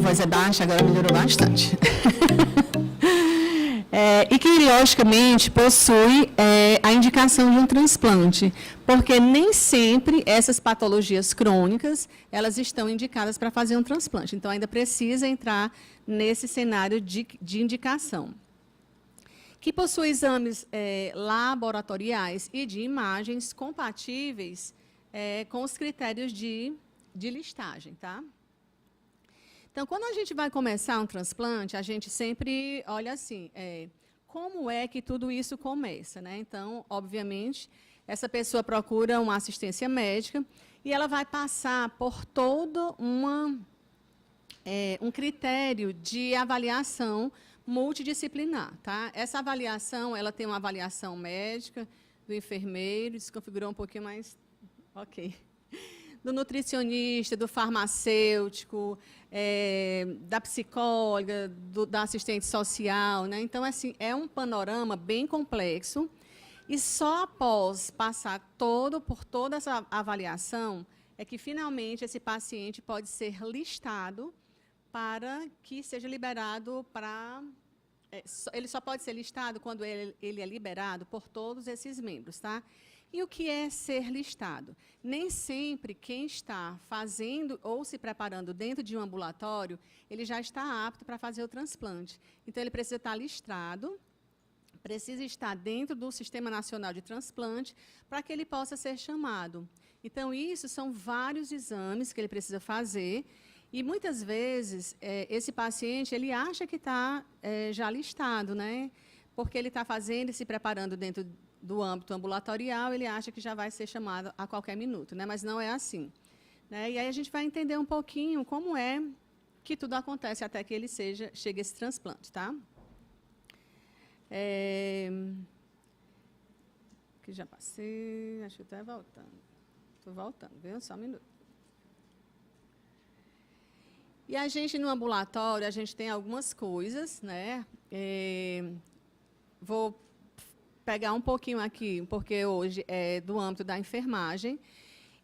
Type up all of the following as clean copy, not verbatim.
voz é baixa, agora melhorou bastante. E que, logicamente, possui a indicação de um transplante, porque nem sempre essas patologias crônicas, elas estão indicadas para fazer um transplante. Então, ainda precisa entrar nesse cenário de indicação. Que possui exames laboratoriais e de imagens compatíveis com os critérios de listagem, tá? Então, quando a gente vai começar um transplante, a gente sempre olha assim, como é que tudo isso começa, né? Então, obviamente, essa pessoa procura uma assistência médica e ela vai passar por todo um critério de avaliação multidisciplinar, tá? Essa avaliação, ela tem uma avaliação médica, do enfermeiro, desconfigurou um pouquinho mais, ok, do nutricionista, do farmacêutico, da psicóloga, da assistente social, né? Então, assim, é um panorama bem complexo e só após passar por toda essa avaliação é que, finalmente, esse paciente pode ser listado para que seja liberado para... ele só pode ser listado quando ele é liberado por todos esses membros, tá? E o que é ser listado? Nem sempre quem está fazendo ou se preparando dentro de um ambulatório, ele já está apto para fazer o transplante. Então, ele precisa estar listado, precisa estar dentro do Sistema Nacional de Transplante para que ele possa ser chamado. Então, isso são vários exames que ele precisa fazer e, muitas vezes, esse paciente ele acha que está já listado, né? Porque ele está fazendo e se preparando dentro do âmbito ambulatorial, ele acha que já vai ser chamado a qualquer minuto, né? Mas não é assim, né? E aí a gente vai entender um pouquinho como é que tudo acontece até que ele chegue esse transplante, tá? Que já passei, acho que estou voltando. Estou voltando, viu? Só um minuto. E a gente, no ambulatório, a gente tem algumas coisas, né? Vou pegar um pouquinho aqui, porque hoje é do âmbito da enfermagem.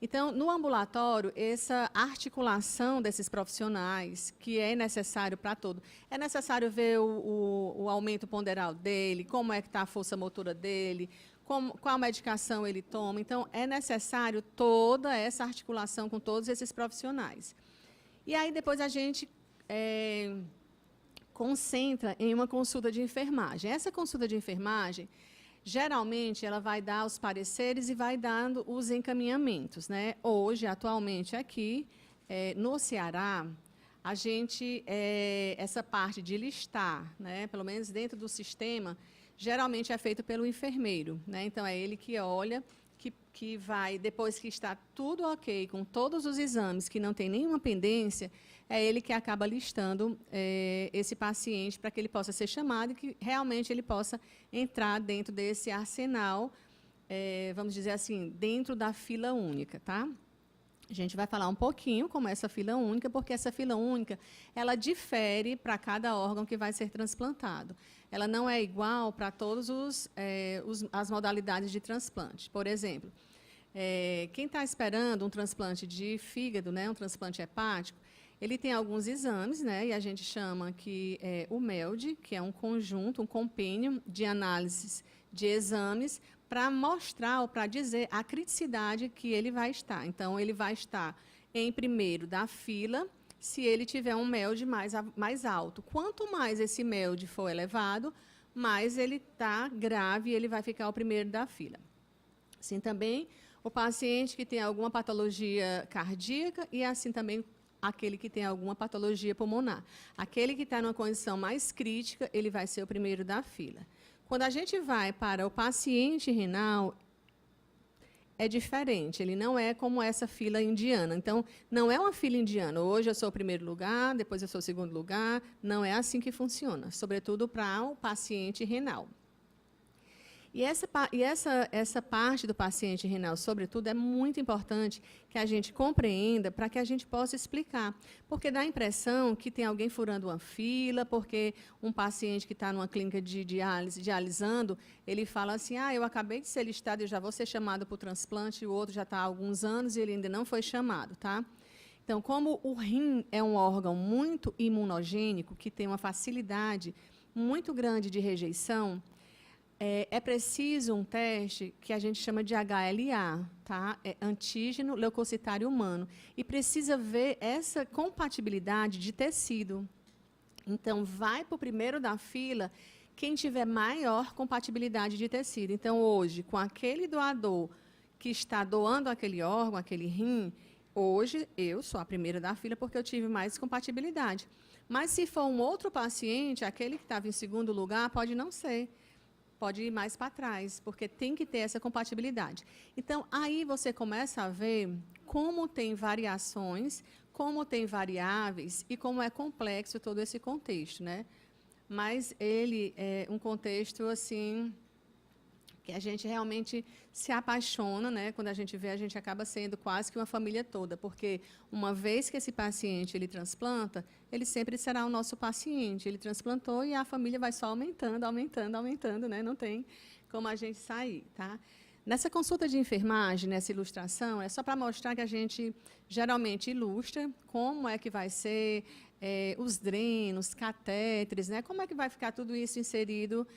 Então, no ambulatório, essa articulação desses profissionais, que é necessário para todo, é necessário ver o aumento ponderal dele, como é que está a força motora dele, qual medicação ele toma. Então, é necessário toda essa articulação com todos esses profissionais. E aí, depois, a gente concentra em uma consulta de enfermagem. Essa consulta de enfermagem, geralmente, ela vai dar os pareceres e vai dando os encaminhamentos, né? Hoje, atualmente, aqui no Ceará, a gente, essa parte de listar, né, pelo menos dentro do sistema, geralmente é feito pelo enfermeiro, né? Então, é ele que olha, que vai, depois que está tudo ok, com todos os exames, que não tem nenhuma pendência, é ele que acaba listando esse paciente para que ele possa ser chamado e que realmente ele possa entrar dentro desse arsenal, vamos dizer assim, dentro da fila única, tá? A gente vai falar um pouquinho como é essa fila única, porque essa fila única, ela difere para cada órgão que vai ser transplantado. Ela não é igual para todas as modalidades de transplante. Por exemplo, quem está esperando um transplante de fígado, né, um transplante hepático, ele tem alguns exames, né, e a gente chama que o MELD, que é um conjunto, um compêndio de análises de exames para mostrar ou para dizer a criticidade que ele vai estar. Então, ele vai estar em primeiro da fila, se ele tiver um MELD mais alto. Quanto mais esse MELD for elevado, mais ele está grave e ele vai ficar o primeiro da fila. Assim também, o paciente que tem alguma patologia cardíaca e assim também aquele que tem alguma patologia pulmonar. Aquele que está numa condição mais crítica, ele vai ser o primeiro da fila. Quando a gente vai para o paciente renal, é diferente, ele não é como essa fila indiana. Então, não é uma fila indiana. Hoje eu sou o primeiro lugar, depois eu sou o segundo lugar. Não é assim que funciona, sobretudo para o paciente renal. E essa parte do paciente renal, sobretudo, é muito importante que a gente compreenda para que a gente possa explicar. Porque dá a impressão que tem alguém furando uma fila, porque um paciente que está numa clínica de diálise, dialisando, ele fala assim, eu acabei de ser listado, eu já vou ser chamado para o transplante, e o outro já está há alguns anos e ele ainda não foi chamado, tá? Então, como o rim é um órgão muito imunogênico, que tem uma facilidade muito grande de rejeição, é preciso um teste que a gente chama de HLA, tá? É antígeno leucocitário humano, e precisa ver essa compatibilidade de tecido. Então, vai para o primeiro da fila quem tiver maior compatibilidade de tecido. Então, hoje, com aquele doador que está doando aquele órgão, aquele rim, hoje eu sou a primeira da fila porque eu tive mais compatibilidade. Mas, se for um outro paciente, aquele que estava em segundo lugar, pode não ser. Pode ir mais para trás, porque tem que ter essa compatibilidade. Então, aí você começa a ver como tem variações, como tem variáveis e como é complexo todo esse contexto, né? Mas ele é um contexto, assim, que a gente realmente se apaixona, né? Quando a gente vê, a gente acaba sendo quase que uma família toda, porque uma vez que esse paciente ele transplanta, ele sempre será o nosso paciente. Ele transplantou e a família vai só aumentando, aumentando, aumentando, né? Não tem como a gente sair, tá? Nessa consulta de enfermagem, nessa ilustração, é só para mostrar que a gente geralmente ilustra como é que vai ser os drenos, catéteres, né? Como é que vai ficar tudo isso inserido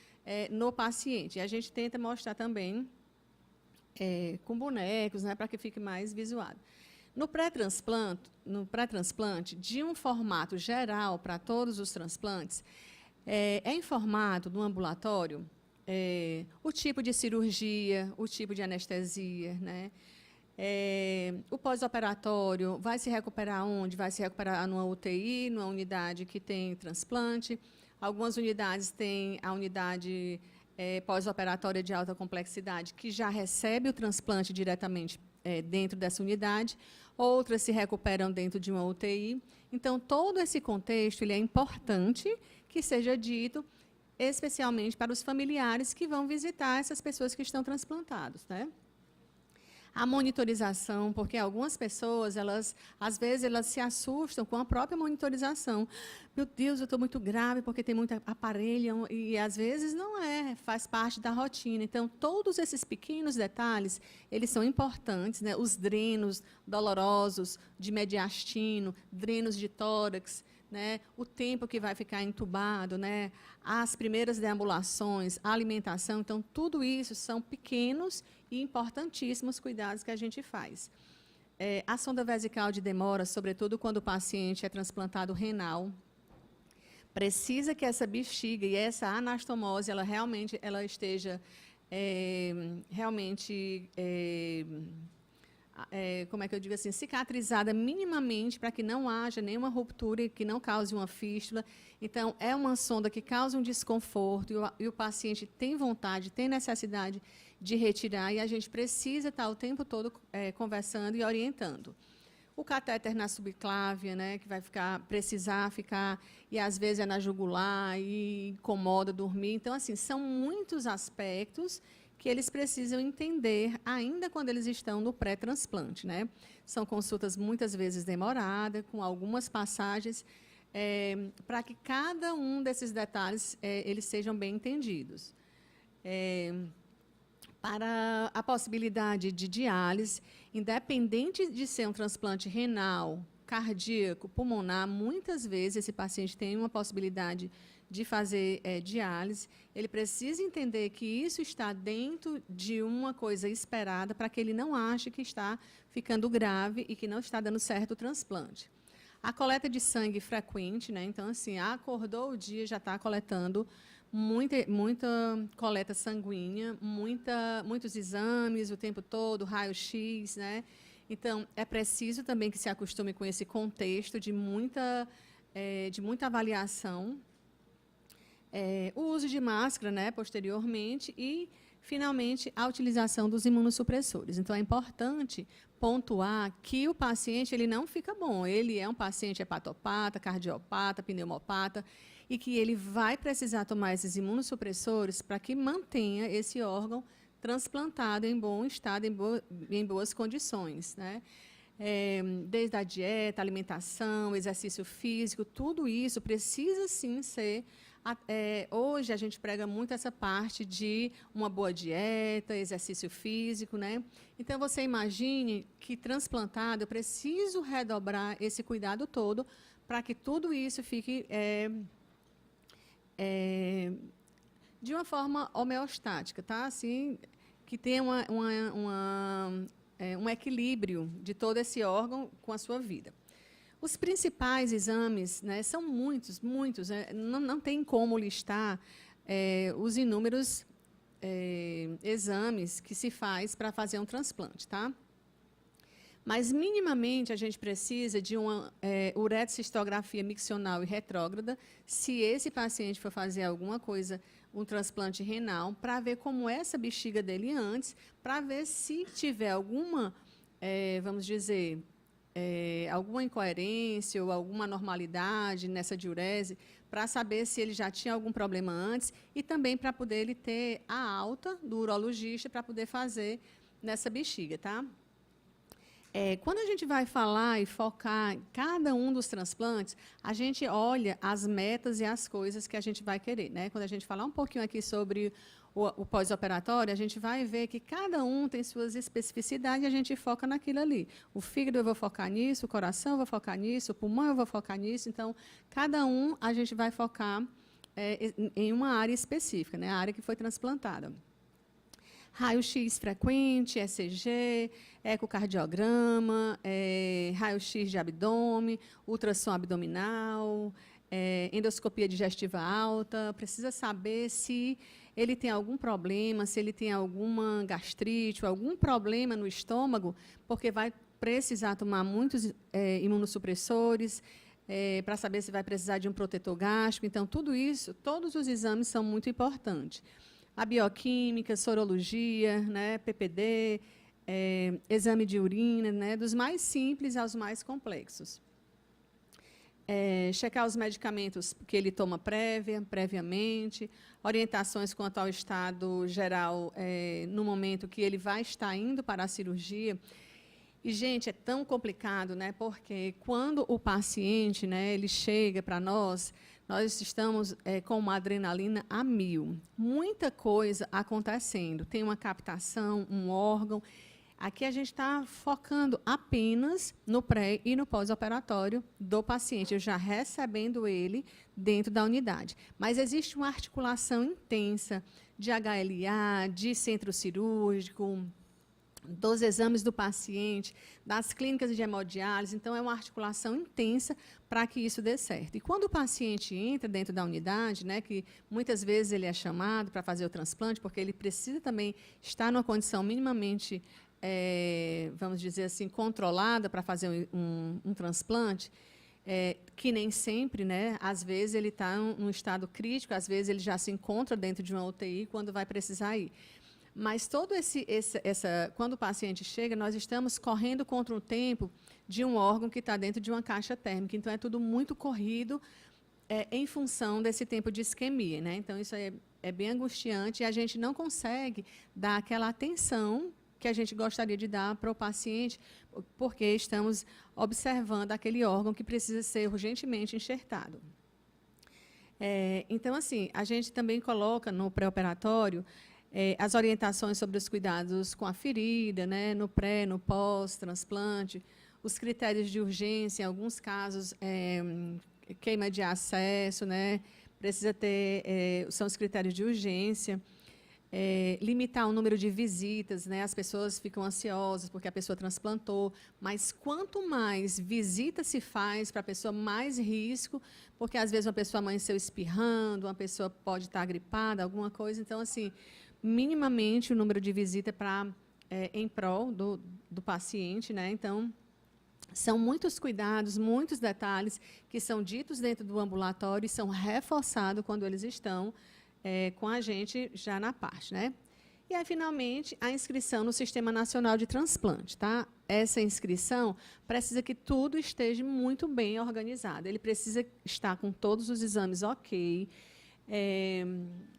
no paciente. E a gente tenta mostrar também com bonecos, né, para que fique mais visuado. No pré-transplante, de um formato geral para todos os transplantes, é informado no ambulatório o tipo de cirurgia, o tipo de anestesia, né? O pós-operatório vai se recuperar onde? Vai se recuperar numa UTI, numa unidade que tem transplante. Algumas unidades têm a unidade pós-operatória de alta complexidade, que já recebe o transplante diretamente dentro dessa unidade. Outras se recuperam dentro de uma UTI. Então, todo esse contexto ele é importante que seja dito, especialmente para os familiares que vão visitar essas pessoas que estão transplantadas, né? A monitorização, porque algumas pessoas, às vezes, elas se assustam com a própria monitorização. Meu Deus, eu estou muito grave porque tem muito aparelho, e às vezes não faz parte da rotina. Então, todos esses pequenos detalhes, eles são importantes, né? Os drenos dolorosos de mediastino, drenos de tórax, né? O tempo que vai ficar entubado, né? As primeiras deambulações, a alimentação. Então, tudo isso são pequenos e importantíssimos cuidados que a gente faz. A sonda vesical de demora, sobretudo quando o paciente é transplantado renal, precisa que essa bexiga e essa anastomose, ela realmente esteja como é que eu digo assim, cicatrizada minimamente para que não haja nenhuma ruptura e que não cause uma fístula. Então, é uma sonda que causa um desconforto e o paciente tem vontade, tem necessidade de retirar e a gente precisa estar o tempo todo conversando e orientando. O catéter na subclávia, né, que vai precisar ficar, e às vezes é na jugular e incomoda dormir. Então, assim, são muitos aspectos que eles precisam entender ainda quando eles estão no pré-transplante, né? São consultas muitas vezes demoradas, com algumas passagens, para que cada um desses detalhes eles sejam bem entendidos. Para a possibilidade de diálise, independente de ser um transplante renal, cardíaco, pulmonar, muitas vezes esse paciente tem uma possibilidade de fazer diálise, ele precisa entender que isso está dentro de uma coisa esperada para que ele não ache que está ficando grave e que não está dando certo o transplante. A coleta de sangue frequente, né? Então, assim, acordou o dia, já está coletando muita coleta sanguínea, muitos exames o tempo todo, raio-x, né? Então, é preciso também que se acostume com esse contexto de muita avaliação. O uso de máscara, né, posteriormente, e, finalmente, a utilização dos imunossupressores. Então, é importante pontuar que o paciente ele não fica bom. Ele é um paciente hepatopata, cardiopata, pneumopata, e que ele vai precisar tomar esses imunossupressores para que mantenha esse órgão transplantado em bom estado, em boas condições, né? Desde a dieta, alimentação, exercício físico, tudo isso precisa, sim, ser Hoje a gente prega muito essa parte de uma boa dieta, exercício físico, né? Então, você imagine que transplantado, eu preciso redobrar esse cuidado todo para que tudo isso fique de uma forma homeostática, tá? Assim, que tenha um equilíbrio de todo esse órgão com a sua vida. Os principais exames, né, são muitos, não tem como listar os inúmeros exames que se faz para fazer um transplante, tá? Mas, minimamente, a gente precisa de uma uretrocistografia miccional e retrógrada, se esse paciente for fazer alguma coisa, um transplante renal, para ver como é essa bexiga dele antes, para ver se tiver alguma, vamos dizer, alguma incoerência ou alguma anormalidade nessa diurese, para saber se ele já tinha algum problema antes e também para poder ele ter a alta do urologista para poder fazer nessa bexiga, tá? Quando a gente vai falar e focar em cada um dos transplantes, a gente olha as metas e as coisas que a gente vai querer, né? Quando a gente falar um pouquinho aqui sobre o pós-operatório, a gente vai ver que cada um tem suas especificidades e a gente foca naquilo ali. O fígado eu vou focar nisso, o coração eu vou focar nisso, o pulmão eu vou focar nisso. Então, cada um a gente vai focar em uma área específica, né? A área que foi transplantada. Raio-X frequente, ECG, ecocardiograma, raio-X de abdômen, ultrassom abdominal, endoscopia digestiva alta. Precisa saber se ele tem algum problema, se ele tem alguma gastrite, ou algum problema no estômago, porque vai precisar tomar muitos imunossupressores, para saber se vai precisar de um protetor gástrico. Então, tudo isso, todos os exames são muito importantes. A bioquímica, sorologia, né, PPD, exame de urina, né, dos mais simples aos mais complexos. Checar os medicamentos que ele toma previamente, orientações quanto ao estado geral no momento que ele vai estar indo para a cirurgia. E, gente, é tão complicado, né, porque quando o paciente, né, ele chega para nós estamos com uma adrenalina a 1000. Muita coisa acontecendo. Tem uma captação, um órgão. Aqui a gente está focando apenas no pré e no pós-operatório do paciente, eu já recebendo ele dentro da unidade. Mas existe uma articulação intensa de HLA, de centro cirúrgico, dos exames do paciente, das clínicas de hemodiálise. Então, é uma articulação intensa para que isso dê certo. E quando o paciente entra dentro da unidade, né, que muitas vezes ele é chamado para fazer o transplante, porque ele precisa também estar numa condição minimamente, vamos dizer assim, controlada para fazer um transplante, que nem sempre, né, às vezes ele está num estado crítico, às vezes ele já se encontra dentro de uma UTI quando vai precisar ir. Mas todo quando o paciente chega, nós estamos correndo contra o tempo de um órgão que está dentro de uma caixa térmica. Então, é tudo muito corrido em função desse tempo de isquemia, né? Então, isso é bem angustiante e a gente não consegue dar aquela atenção que a gente gostaria de dar para o paciente, porque estamos observando aquele órgão que precisa ser urgentemente enxertado. Então, assim, a gente também coloca no pré-operatório as orientações sobre os cuidados com a ferida, né, no pré, no pós-transplante, os critérios de urgência, em alguns casos, queima de acesso, né, precisa ter, são os critérios de urgência, limitar o número de visitas, né, as pessoas ficam ansiosas porque a pessoa transplantou, mas quanto mais visita se faz para a pessoa, mais risco, porque às vezes uma pessoa amanheceu espirrando, uma pessoa pode estar gripada, alguma coisa, então, assim, minimamente o número de visita em prol do paciente, né? Então, são muitos cuidados, muitos detalhes que são ditos dentro do ambulatório e são reforçados quando eles estão com a gente já na parte, né? E aí, finalmente, a inscrição no Sistema Nacional de Transplante, tá? Essa inscrição precisa que tudo esteja muito bem organizado. Ele precisa estar com todos os exames ok,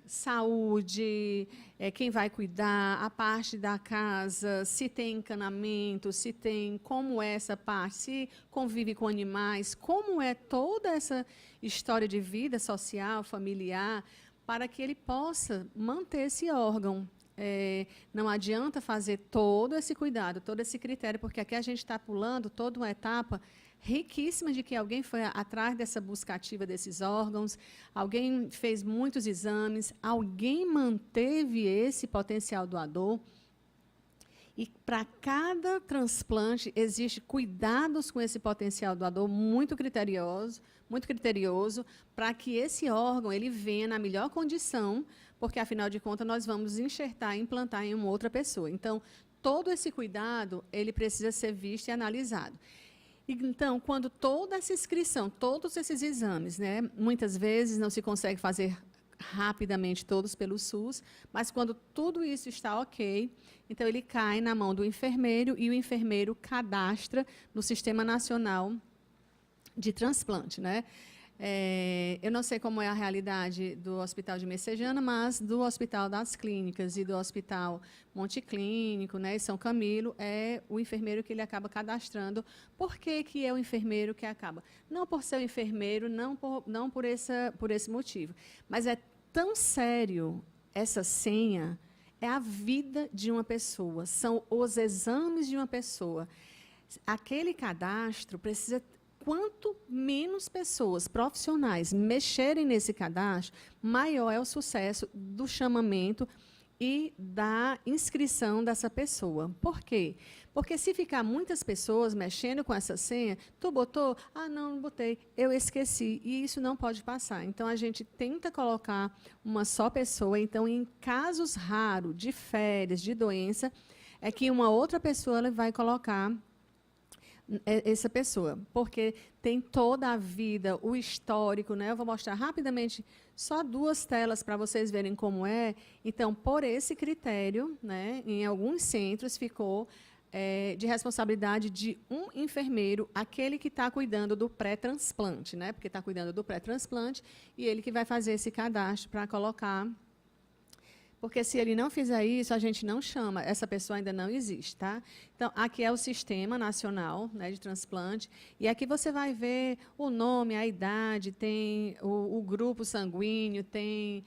saúde, quem vai cuidar, a parte da casa, se tem encanamento, se tem, como é essa parte, se convive com animais, como é toda essa história de vida social, familiar, para que ele possa manter esse órgão. Não adianta fazer todo esse cuidado, todo esse critério, porque aqui a gente está pulando toda uma etapa riquíssima de que alguém foi atrás dessa busca ativa desses órgãos, alguém fez muitos exames, alguém manteve esse potencial doador. E para cada transplante existe cuidados com esse potencial doador muito criterioso, para que esse órgão ele venha na melhor condição, porque afinal de contas nós vamos enxertar e implantar em uma outra pessoa. Então, todo esse cuidado ele precisa ser visto e analisado. Então, quando toda essa inscrição, todos esses exames, né, muitas vezes não se consegue fazer rapidamente todos pelo SUS, mas quando tudo isso está ok, então ele cai na mão do enfermeiro e o enfermeiro cadastra no Sistema Nacional de Transplante, né? Eu não sei como é a realidade do Hospital de Messejana, mas do Hospital das Clínicas e do Hospital Monte Clínico, né, e São Camilo, é o enfermeiro que ele acaba cadastrando. Por que que é o enfermeiro que acaba? Não por ser o enfermeiro, não por esse motivo, mas é tão sério essa senha, é a vida de uma pessoa, são os exames de uma pessoa. Aquele cadastro precisa... Quanto menos pessoas profissionais mexerem nesse cadastro, maior é o sucesso do chamamento e da inscrição dessa pessoa. Por quê? Porque se ficar muitas pessoas mexendo com essa senha, tu botou? Ah, não botei, eu esqueci, e isso não pode passar. Então, a gente tenta colocar uma só pessoa, então, em casos raros de férias, de doença, é que uma outra pessoa ela vai colocar essa pessoa, porque tem toda a vida, o histórico, né? Eu vou mostrar rapidamente só 2 telas para vocês verem como é. Então, por esse critério, né, em alguns centros ficou de responsabilidade de um enfermeiro, aquele que está cuidando do pré-transplante, né? Porque está cuidando do pré-transplante e ele que vai fazer esse cadastro para colocar. Porque se ele não fizer isso, a gente não chama, essa pessoa ainda não existe, tá? Então, aqui é o Sistema Nacional, né, de Transplante, e aqui você vai ver o nome, a idade, tem o grupo sanguíneo, tem...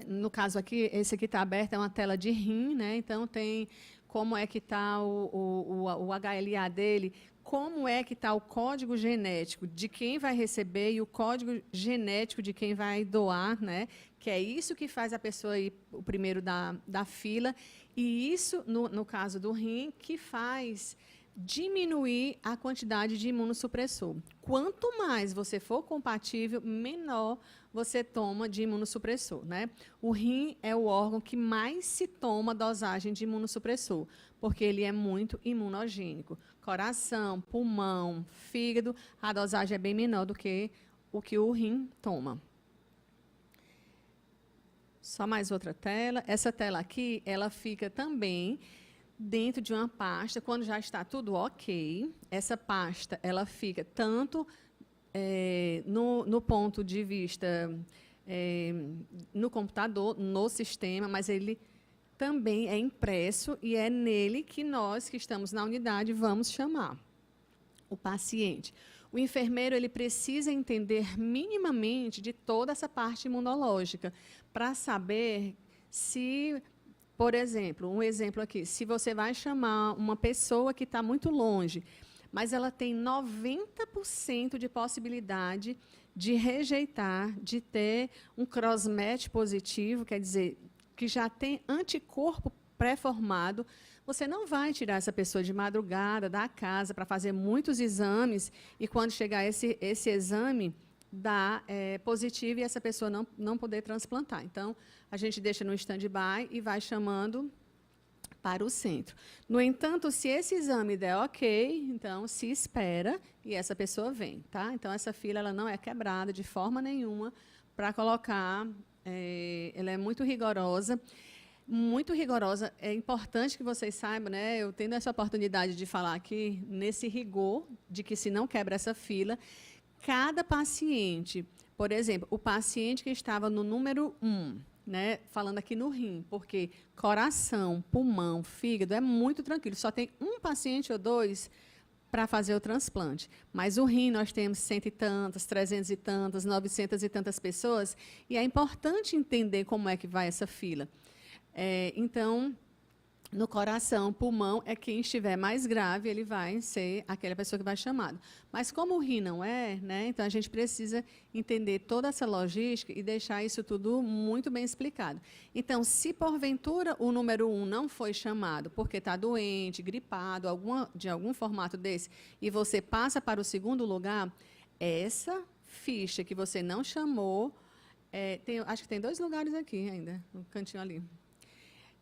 no caso aqui, esse aqui está aberto, é uma tela de rim, né? Então, tem como é que está o HLA dele, como é que está o código genético de quem vai receber e o código genético de quem vai doar, né? Que é isso que faz a pessoa ir o primeiro da fila, e isso, no caso do rim, que faz diminuir a quantidade de imunossupressor. Quanto mais você for compatível, menor você toma de imunossupressor, né? O rim é o órgão que mais se toma dosagem de imunossupressor, porque ele é muito imunogênico. Coração, pulmão, fígado, a dosagem é bem menor do que o rim toma. Só mais outra tela. Essa tela aqui, ela fica também dentro de uma pasta, quando já está tudo ok. Essa pasta, ela fica tanto no ponto de vista no computador, no sistema, mas ele também é impresso e é nele que nós, que estamos na unidade, vamos chamar o paciente. O enfermeiro ele precisa entender minimamente de toda essa parte imunológica para saber se, por exemplo, um exemplo aqui, se você vai chamar uma pessoa que está muito longe, mas ela tem 90% de possibilidade de rejeitar, de ter um cross-match positivo, quer dizer, que já tem anticorpo pré-formado, você não vai tirar essa pessoa de madrugada da casa para fazer muitos exames e quando chegar esse exame dá positivo e essa pessoa não poder transplantar. Então, a gente deixa no stand-by e vai chamando para o centro. No entanto, se esse exame der ok, então se espera e essa pessoa vem, tá? Então, essa fila ela não é quebrada de forma nenhuma para colocar, ela é muito rigorosa. Muito rigorosa. É importante que vocês saibam, né? Eu tendo essa oportunidade de falar aqui, nesse rigor, de que se não quebra essa fila, cada paciente, Por exemplo, o paciente que estava no número 1, né, falando aqui no rim, porque coração, pulmão, fígado é muito tranquilo, só tem um paciente ou dois para fazer o transplante. Mas o rim nós temos 100 e tantas, 300 e tantas, 900 e tantas pessoas, e é importante entender como é que vai essa fila. Então, no coração, pulmão, é quem estiver mais grave, ele vai ser aquela pessoa que vai chamado. Mas como o rim não é, né, então a gente precisa entender toda essa logística e deixar isso tudo muito bem explicado. Então, se porventura o número 1 não foi chamado porque está doente, gripado, de algum formato desse, e você passa para o segundo lugar, essa ficha que você não chamou, acho que tem 2 lugares aqui ainda, no cantinho ali.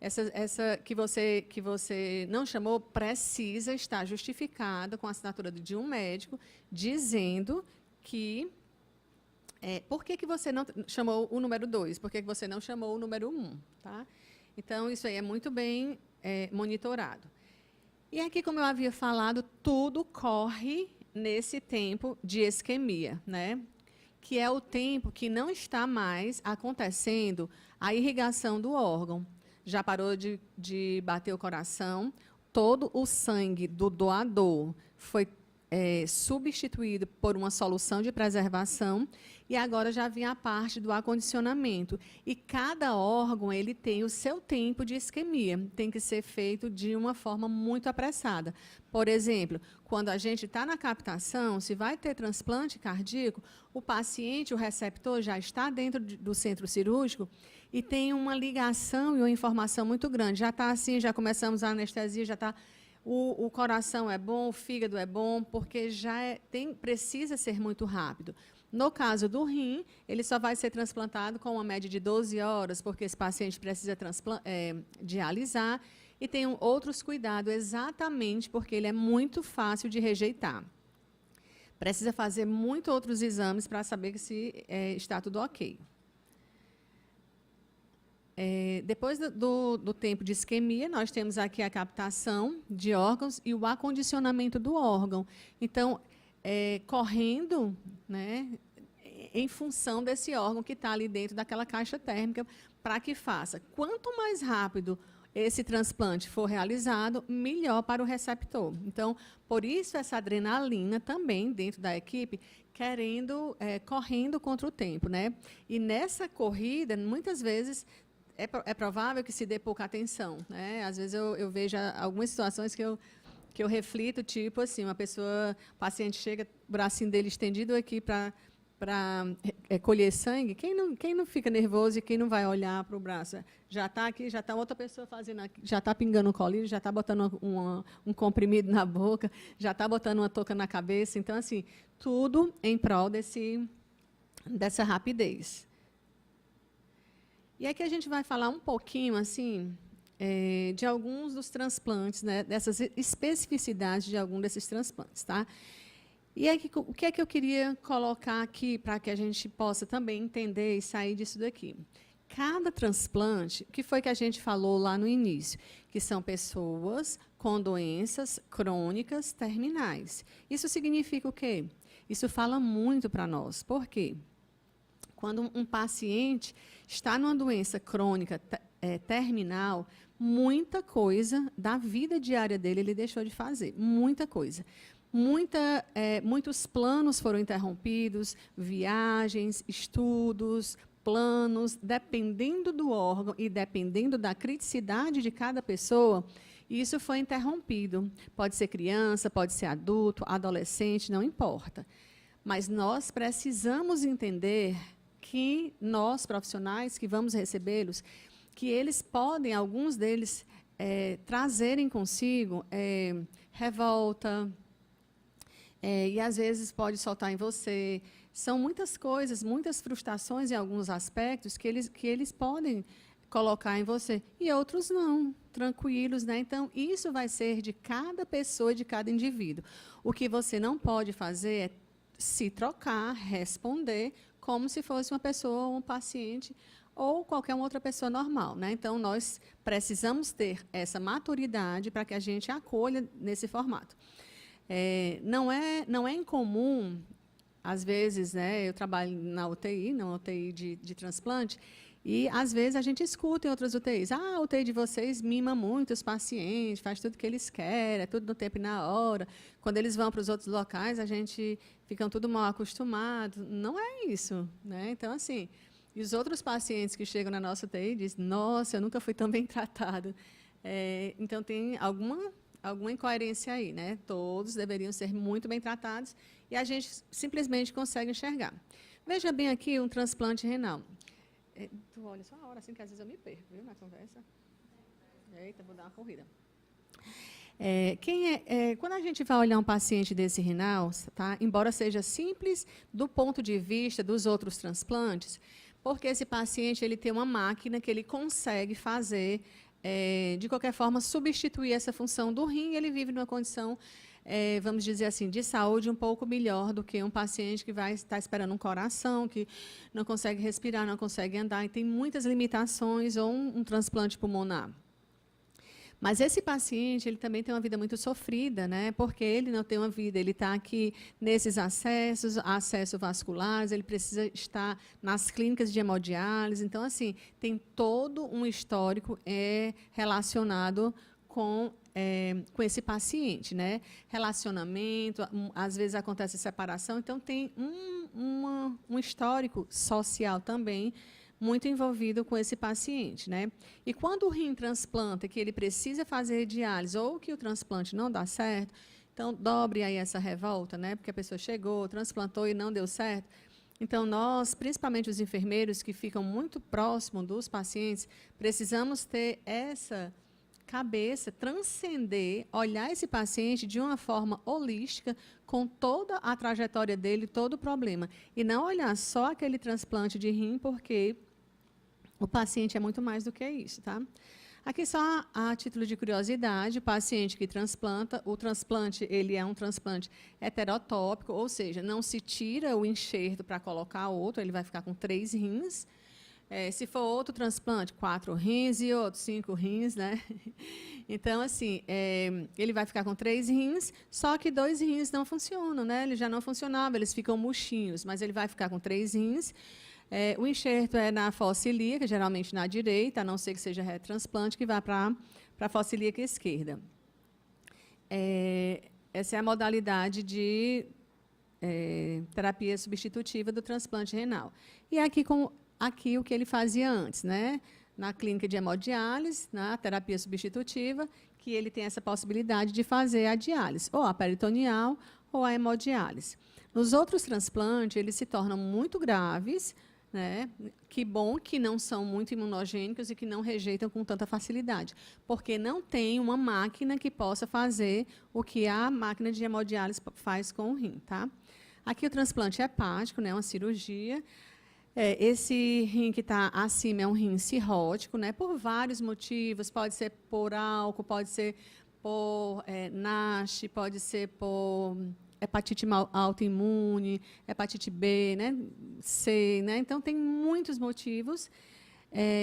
Essa que você não chamou precisa estar justificada com a assinatura de um médico, dizendo que por que você não chamou o número 2, por que você não chamou o número 1. Tá? Então, isso aí é muito bem monitorado. E aqui, como eu havia falado, tudo corre nesse tempo de isquemia, né? Que é o tempo que não está mais acontecendo a irrigação do órgão. Já parou de bater o coração, todo o sangue do doador foi substituído por uma solução de preservação e agora já vinha a parte do acondicionamento. E cada órgão ele tem o seu tempo de isquemia, tem que ser feito de uma forma muito apressada. Por exemplo, quando a gente está na captação, se vai ter transplante cardíaco, o paciente, o receptor, já está dentro do centro cirúrgico e tem uma ligação e uma informação muito grande. Já está assim, já começamos a anestesia, já está... O coração é bom, o fígado é bom, porque já precisa ser muito rápido. No caso do rim, ele só vai ser transplantado com uma média de 12 horas, porque esse paciente precisa dialisar, e tem outros cuidados, exatamente porque ele é muito fácil de rejeitar. Precisa fazer muitos outros exames para saber se está tudo ok. Depois do tempo de isquemia, nós temos aqui a captação de órgãos e o acondicionamento do órgão. Então, correndo, né, em função desse órgão que está ali dentro daquela caixa térmica, para que faça. Quanto mais rápido esse transplante for realizado, melhor para o receptor. Então, por isso, essa adrenalina também dentro da equipe, correndo contra o tempo. Né? E nessa corrida, muitas vezes... É provável que se dê pouca atenção. Né? Às vezes eu vejo algumas situações que eu reflito, tipo assim, o paciente chega, o bracinho dele estendido aqui para colher sangue, quem não fica nervoso e quem não vai olhar para o braço? Já está aqui, já está outra pessoa fazendo aqui, já está pingando um colírio, já está botando um comprimido na boca, já está botando uma touca na cabeça. Então, assim, tudo em prol dessa rapidez. E aqui a gente vai falar um pouquinho assim, de alguns dos transplantes, né, dessas especificidades de algum desses transplantes. Tá? E aqui, o que é que eu queria colocar aqui para que a gente possa também entender e sair disso daqui? Cada transplante, o que foi que a gente falou lá no início? Que são pessoas com doenças crônicas terminais. Isso significa o quê? Isso fala muito para nós. Por quê? Quando um paciente está numa doença crônica terminal, muita coisa da vida diária dele ele deixou de fazer, muita coisa. Muitos planos foram interrompidos, viagens, estudos, planos, dependendo do órgão e dependendo da criticidade de cada pessoa, isso foi interrompido. Pode ser criança, pode ser adulto, adolescente, não importa. Mas nós precisamos entender que nós, profissionais, que vamos recebê-los, que eles podem, alguns deles, trazerem consigo revolta, e às vezes pode soltar em você. São muitas coisas, muitas frustrações em alguns aspectos que eles podem colocar em você, e outros não, tranquilos. Né? Então, isso vai ser de cada pessoa, de cada indivíduo. O que você não pode fazer é se trocar, responder, como se fosse uma pessoa, um paciente ou qualquer outra pessoa normal. Né? Então, nós precisamos ter essa maturidade para que a gente acolha nesse formato. Não é incomum às vezes, né, eu trabalho na UTI de transplante, e, às vezes, a gente escuta em outras UTIs, a UTI de vocês mima muito os pacientes, faz tudo o que eles querem, é tudo no tempo e na hora. Quando eles vão para os outros locais, a gente fica tudo mal acostumado. Não é isso, né? Então, assim, e os outros pacientes que chegam na nossa UTI dizem, nossa, eu nunca fui tão bem tratado. Então, tem alguma incoerência aí, né? Todos deveriam ser muito bem tratados e a gente simplesmente consegue enxergar. Veja bem aqui um transplante renal. Tu olha só a hora, assim, que às vezes eu me perco, viu, na conversa. Eita, vou dar uma corrida. Quando a gente vai olhar um paciente desse renal, tá? Embora seja simples do ponto de vista dos outros transplantes, porque esse paciente ele tem uma máquina que ele consegue fazer, de qualquer forma, substituir essa função do rim, e ele vive numa condição, vamos dizer assim, de saúde um pouco melhor do que um paciente que vai estar esperando um coração, que não consegue respirar, não consegue andar, e tem muitas limitações, ou um transplante pulmonar. Mas esse paciente, ele também tem uma vida muito sofrida, né? Porque ele não tem uma vida, ele está aqui nesses acessos vasculares, ele precisa estar nas clínicas de hemodiálise. Então, assim, tem todo um histórico relacionado com esse paciente, né? Relacionamento, às vezes acontece separação, então tem um histórico social também muito envolvido com esse paciente, né? E quando o rim transplanta, que ele precisa fazer diálise, ou que o transplante não dá certo, então dobre aí essa revolta, né? Porque a pessoa chegou, transplantou e não deu certo. Então, nós, principalmente os enfermeiros que ficam muito próximos dos pacientes, precisamos ter essa cabeça, transcender, olhar esse paciente de uma forma holística, com toda a trajetória dele, todo o problema. E não olhar só aquele transplante de rim, porque o paciente é muito mais do que isso, tá? Aqui só a título de curiosidade, o paciente que transplanta, o transplante ele é um transplante heterotópico, ou seja, não se tira o enxerto para colocar outro, ele vai ficar com 3 rins. Se for outro transplante, 4 rins e outros 5 rins, né? Então, assim, ele vai ficar com 3 rins, só que 2 rins não funcionam, né? Eles já não funcionavam, eles ficam murchinhos, mas ele vai ficar com 3 rins. O enxerto é na fossa ilíaca, geralmente na direita, a não ser que seja retransplante, que vai para a fossa ilíaca esquerda. Essa é a modalidade de terapia substitutiva do transplante renal. E aqui o que ele fazia antes, né? Na clínica de hemodiálise, na terapia substitutiva, que ele tem essa possibilidade de fazer a diálise, ou a peritoneal ou a hemodiálise. Nos outros transplantes, eles se tornam muito graves, né? Que bom que não são muito imunogênicos e que não rejeitam com tanta facilidade, porque não tem uma máquina que possa fazer o que a máquina de hemodiálise faz com o rim. Tá? Aqui o transplante hepático, né? Uma cirurgia. Esse rim que está acima é um rim cirrótico, né? Por vários motivos, pode ser por álcool, pode ser por NASH, pode ser por hepatite autoimune, hepatite B, né? C, né? Então, tem muitos motivos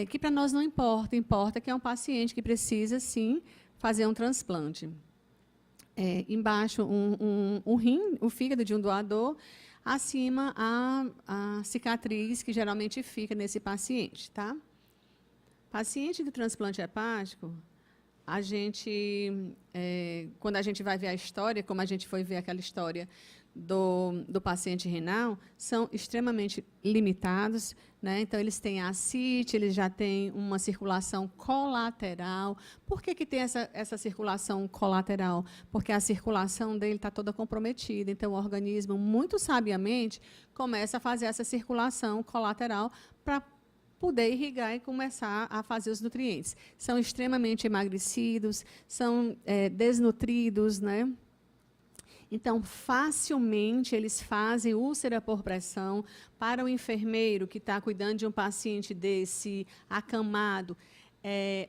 que para nós não importa. Importa que é um paciente que precisa, sim, fazer um transplante. Embaixo, um rim, o fígado de um doador, acima a cicatriz que geralmente fica nesse paciente. Tá? Paciente do transplante hepático, quando a gente vai ver a história, como a gente foi ver aquela história do paciente renal, são extremamente limitados, né? Então, eles têm ascite, eles já têm uma circulação colateral. Por que tem essa circulação colateral? Porque a circulação dele está toda comprometida. Então, o organismo, muito sabiamente, começa a fazer essa circulação colateral para poder irrigar e começar a fazer os nutrientes. São extremamente emagrecidos, são desnutridos, né? Então, facilmente, eles fazem úlcera por pressão. Para o enfermeiro que está cuidando de um paciente desse acamado,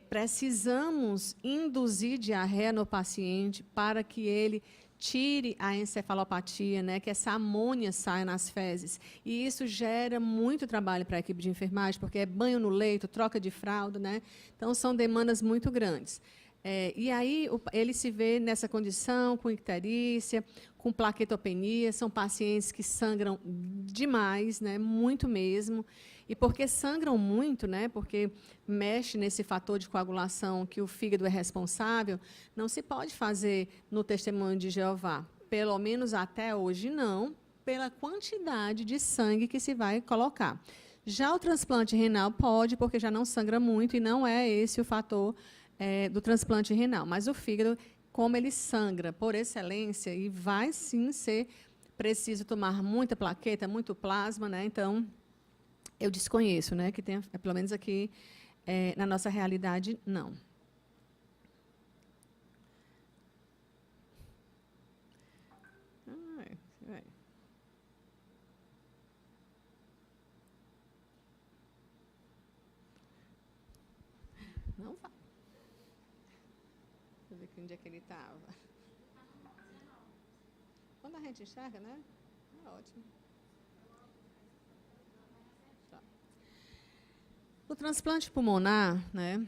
precisamos induzir diarreia no paciente para que ele tire a encefalopatia, né, que essa amônia saia nas fezes. E isso gera muito trabalho para a equipe de enfermagem, porque é banho no leito, troca de fralda, né? Então, são demandas muito grandes. E aí ele se vê nessa condição, com icterícia, com plaquetopenia, são pacientes que sangram demais, né, muito mesmo. E porque sangram muito, né, porque mexe nesse fator de coagulação que o fígado é responsável, não se pode fazer no testemunho de Jeová. Pelo menos até hoje não, pela quantidade de sangue que se vai colocar. Já o transplante renal pode, porque já não sangra muito e não é esse o fator do transplante renal. Mas o fígado, como ele sangra por excelência, e vai sim ser preciso tomar muita plaqueta, muito plasma, né? Então, eu desconheço, né? Que tem, pelo menos aqui na nossa realidade, não. Não vai. Deixa eu ver aqui onde é que ele estava. Quando a gente enxerga, né? É ótimo. Tá. O transplante pulmonar, né?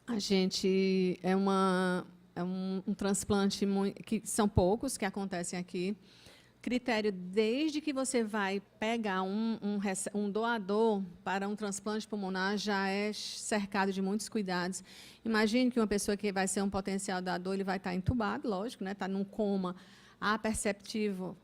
A gente é um transplante que são poucos que acontecem aqui. Critério, desde que você vai pegar um doador para um transplante pulmonar, já é cercado de muitos cuidados. Imagine que uma pessoa que vai ser um potencial doador, ele vai estar entubado, lógico, né? Está num coma aperceptivo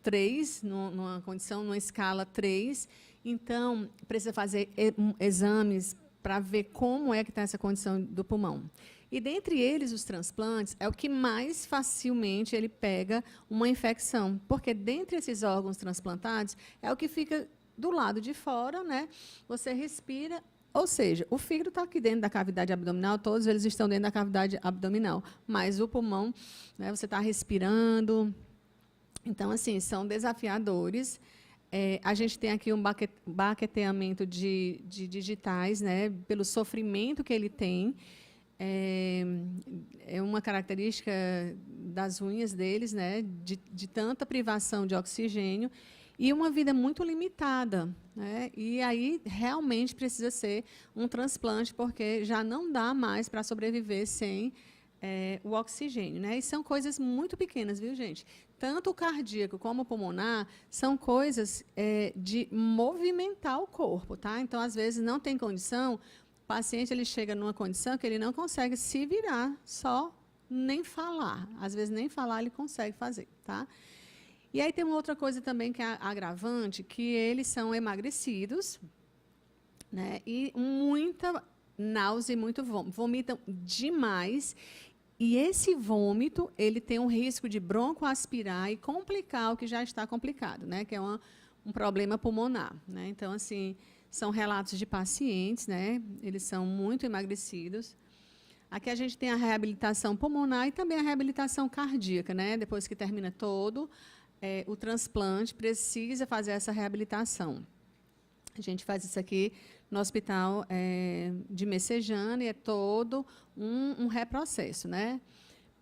3, numa condição, numa escala 3. Então, precisa fazer exames para ver como é que está essa condição do pulmão. E, dentre eles, os transplantes, é o que mais facilmente ele pega uma infecção, porque, dentre esses órgãos transplantados, é o que fica do lado de fora, né? Você respira, ou seja, o fígado está aqui dentro da cavidade abdominal, todos eles estão dentro da cavidade abdominal, mas o pulmão, né, você está respirando. Então, assim, são desafiadores. A gente tem aqui um baqueteamento de digitais, né, pelo sofrimento que ele tem. É uma característica das unhas deles, né, de tanta privação de oxigênio e uma vida muito limitada, né? E aí realmente precisa ser um transplante, porque já não dá mais para sobreviver sem o oxigênio, né? E são coisas muito pequenas, viu, gente? Tanto o cardíaco como o pulmonar são coisas de movimentar o corpo, tá? Então, às vezes, não tem condição. O paciente ele chega numa condição que ele não consegue se virar, só nem falar. Às vezes, nem falar ele consegue fazer. Tá? E aí tem uma outra coisa também que é agravante, que eles são emagrecidos, né? E muita náusea e muito vômito. Vomitam demais. E esse vômito ele tem um risco de broncoaspirar e complicar o que já está complicado, né? Que é um problema pulmonar. Né? Então, assim, são relatos de pacientes, né? Eles são muito emagrecidos. Aqui a gente tem a reabilitação pulmonar e também a reabilitação cardíaca, né? Depois que termina todo, o transplante precisa fazer essa reabilitação. A gente faz isso aqui no hospital de Messejana e é todo um reprocesso, né?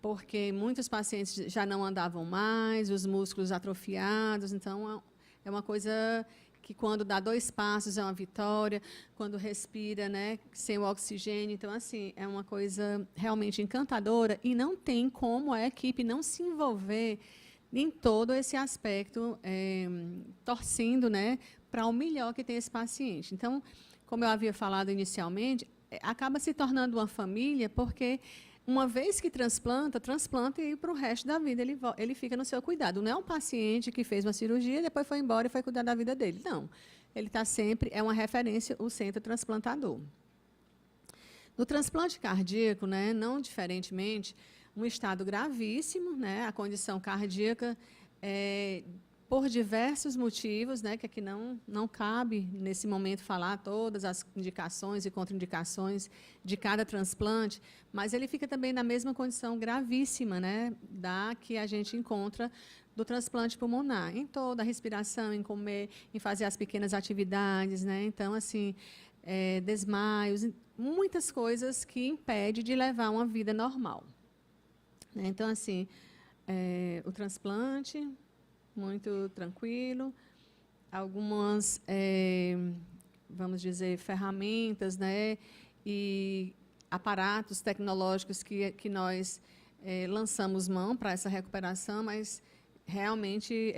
Porque muitos pacientes já não andavam mais, os músculos atrofiados, então é uma coisa que quando dá 2 passos é uma vitória, quando respira, né, sem o oxigênio. Então, assim, é uma coisa realmente encantadora e não tem como a equipe não se envolver em todo esse aspecto, torcendo, né, para o melhor que tem esse paciente. Então, como eu havia falado inicialmente, acaba se tornando uma família, porque uma vez que transplanta e para o resto da vida ele fica no seu cuidado. Não é um paciente que fez uma cirurgia, depois foi embora e foi cuidar da vida dele. Não. Ele está sempre, é uma referência, o centro transplantador. No transplante cardíaco, né, não diferentemente, um estado gravíssimo, né, a condição cardíaca por diversos motivos, né, que aqui não cabe, nesse momento, falar todas as indicações e contraindicações de cada transplante, mas ele fica também na mesma condição gravíssima, né, da que a gente encontra do transplante pulmonar, em toda a respiração, em comer, em fazer as pequenas atividades, né, então, assim, desmaios, muitas coisas que impedem de levar uma vida normal. Né? Então, assim, o transplante muito tranquilo, algumas, vamos dizer, ferramentas, né, e aparatos tecnológicos que nós lançamos mão para essa recuperação, mas realmente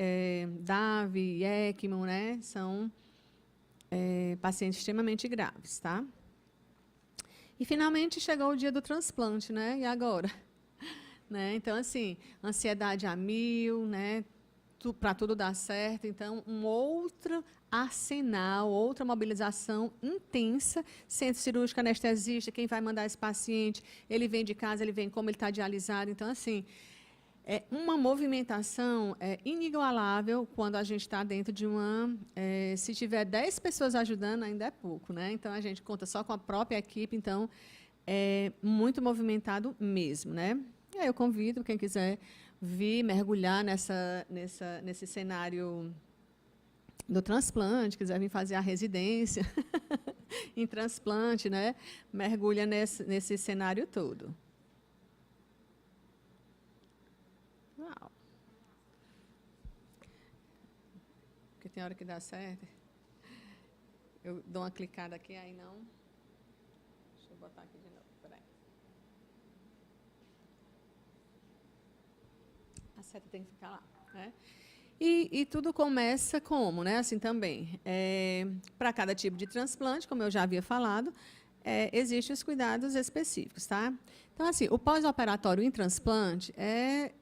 DAV e ECMO, né, são pacientes extremamente graves, tá? E finalmente chegou o dia do transplante, né? E agora? Né? Então, assim, ansiedade a mil, né? Para tudo dar certo. Então, um outro arsenal, outra mobilização intensa, centro cirúrgico, anestesista, quem vai mandar esse paciente, ele vem de casa, ele vem como ele está dialisado. Então, assim, é uma movimentação inigualável quando a gente está dentro de uma... se tiver 10 pessoas ajudando, ainda é pouco, né? Então, a gente conta só com a própria equipe, então, é muito movimentado mesmo, né? E aí eu convido quem quiser vir mergulhar nesse cenário do transplante, quiser vir fazer a residência em transplante, né? Mergulha nesse cenário todo. Uau. Porque tem hora que dá certo. Eu dou uma clicada aqui, aí não. Deixa eu botar aqui de novo, peraí. A seta tem que ficar lá, né? E tudo começa como, né? Assim também. Para cada tipo de transplante, como eu já havia falado, existem os cuidados específicos, tá? Então, assim, o pós-operatório em transplante é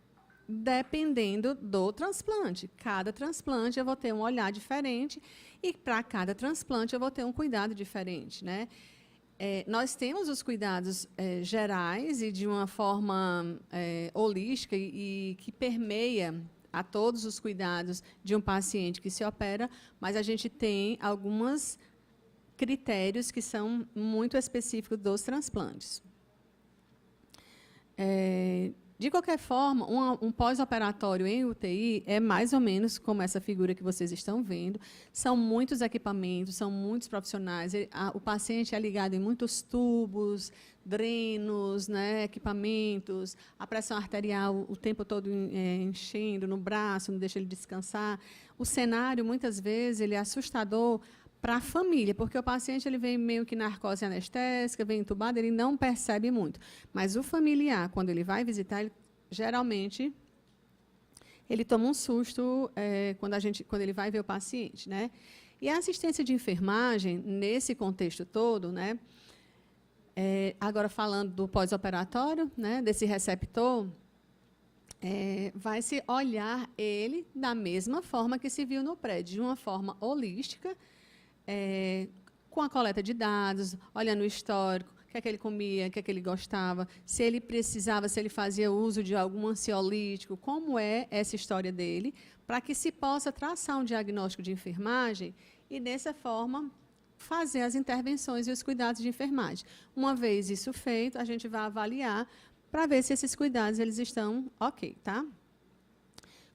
dependendo do transplante. Cada transplante eu vou ter um olhar diferente e para cada transplante eu vou ter um cuidado diferente, né? Nós temos os cuidados gerais e de uma forma holística e que permeia a todos os cuidados de um paciente que se opera, mas a gente tem alguns critérios que são muito específicos dos transplantes. De qualquer forma, um pós-operatório em UTI é mais ou menos como essa figura que vocês estão vendo. São muitos equipamentos, são muitos profissionais. O paciente é ligado em muitos tubos, drenos, né, equipamentos, a pressão arterial o tempo todo enchendo no braço, não deixa ele descansar. O cenário, muitas vezes, ele é assustador para a família, porque o paciente ele vem meio que narcose anestésica, vem entubado, ele não percebe muito. Mas o familiar, quando ele vai visitar, geralmente, ele toma um susto quando ele vai ver o paciente, né? E a assistência de enfermagem, nesse contexto todo, né? Agora, falando do pós-operatório, né, desse receptor, vai se olhar ele da mesma forma que se viu no prédio, de uma forma holística, com a coleta de dados, olhando o histórico, o que é que ele comia, o que é que ele gostava, se ele precisava, se ele fazia uso de algum ansiolítico, como é essa história dele, para que se possa traçar um diagnóstico de enfermagem e, dessa forma, fazer as intervenções e os cuidados de enfermagem. Uma vez isso feito, a gente vai avaliar para ver se esses cuidados eles estão ok, tá?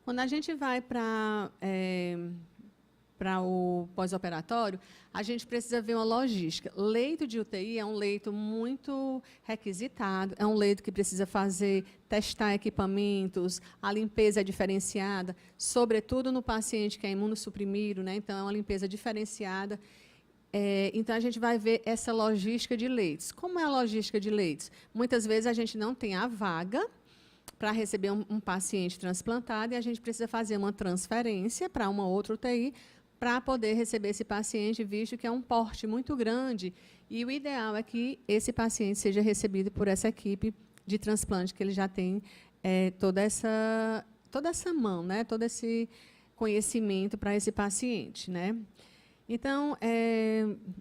Quando a gente vai para o pós-operatório, a gente precisa ver uma logística. Leito de UTI é um leito muito requisitado, é um leito que precisa testar equipamentos, a limpeza é diferenciada, sobretudo no paciente que é imunossuprimido, né? Então, é uma limpeza diferenciada. Então, a gente vai ver essa logística de leitos. Como é a logística de leitos? Muitas vezes, a gente não tem a vaga para receber um paciente transplantado e a gente precisa fazer uma transferência para uma outra UTI para poder receber esse paciente, visto que é um porte muito grande. E o ideal é que esse paciente seja recebido por essa equipe de transplante, que ele já tem toda essa mão, né? Todo esse conhecimento para esse paciente, né? Então,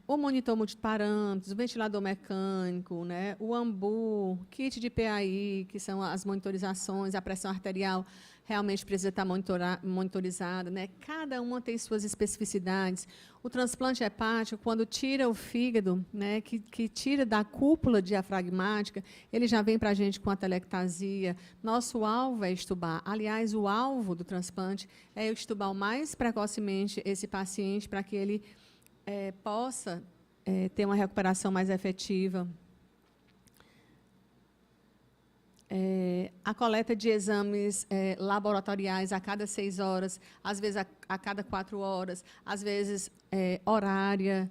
o monitor multiparâmetros, o ventilador mecânico, né, o AMBU, kit de PAI, que são as monitorizações, a pressão arterial realmente precisa estar monitorizada, né? Cada uma tem suas especificidades. O transplante hepático, quando tira o fígado, né, que tira da cúpula diafragmática, ele já vem para a gente com a telectasia. Nosso alvo é extubar. Aliás, o alvo do transplante é extubar o mais precocemente esse paciente para que ele possa ter uma recuperação mais efetiva. A coleta de exames laboratoriais a cada 6 horas, às vezes a cada 4 horas, às vezes horária.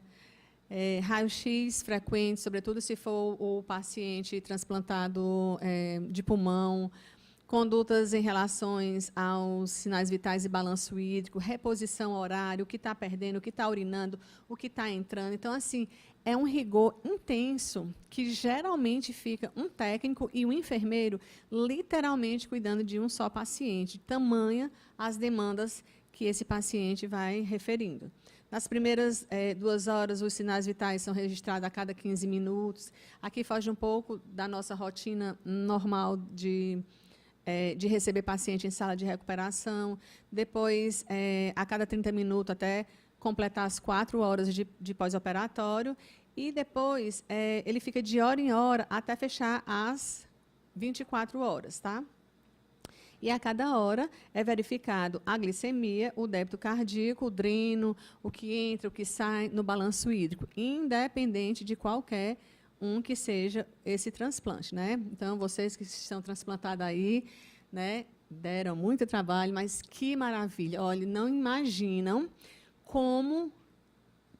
Raio-x frequente, sobretudo se for o paciente transplantado de pulmão, condutas em relações aos sinais vitais e balanço hídrico, reposição horária, o que está perdendo, o que está urinando, o que está entrando. Então, assim, é um rigor intenso que geralmente fica um técnico e um enfermeiro literalmente cuidando de um só paciente, tamanha as demandas que esse paciente vai referindo. Nas primeiras 2 horas, os sinais vitais são registrados a cada 15 minutos. Aqui foge um pouco da nossa rotina normal de receber paciente em sala de recuperação. Depois, a cada 30 minutos, até completar as 4 horas de pós-operatório. E depois, ele fica de hora em hora até fechar as 24 horas, tá? E a cada hora é verificado a glicemia, o débito cardíaco, o dreno, o que entra, o que sai no balanço hídrico, independente de qualquer que seja esse transplante, né? Então, vocês que estão transplantados aí, né, deram muito trabalho, mas que maravilha. Olha, não imaginam como,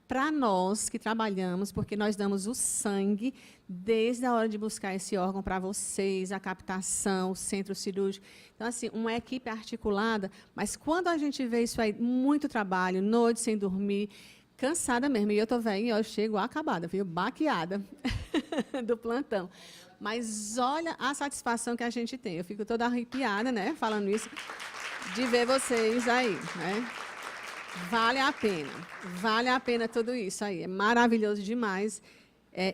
para nós que trabalhamos, porque nós damos o sangue desde a hora de buscar esse órgão para vocês, a captação, o centro cirúrgico. Então, assim, uma equipe articulada, mas quando a gente vê isso aí, muito trabalho, noite sem dormir, cansada mesmo. E eu estou velhinha, eu chego acabada, viu? Baqueada do plantão. Mas olha a satisfação que a gente tem. Eu fico toda arrepiada, né, falando isso, de ver vocês aí, né? Vale a pena tudo isso aí. É maravilhoso demais.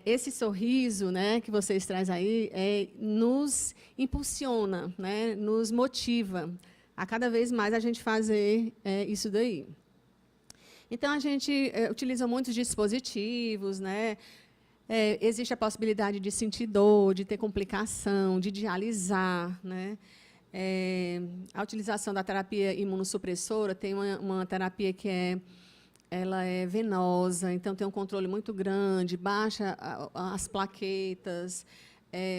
Esse sorriso, né, que vocês trazem aí nos impulsiona, né, nos motiva a cada vez mais a gente fazer isso daí. Então, a gente utiliza muitos dispositivos, né? Existe a possibilidade de sentir dor, de ter complicação, de dialisar, né? A utilização da terapia imunossupressora, tem uma terapia que ela é venosa, então tem um controle muito grande, baixa as plaquetas,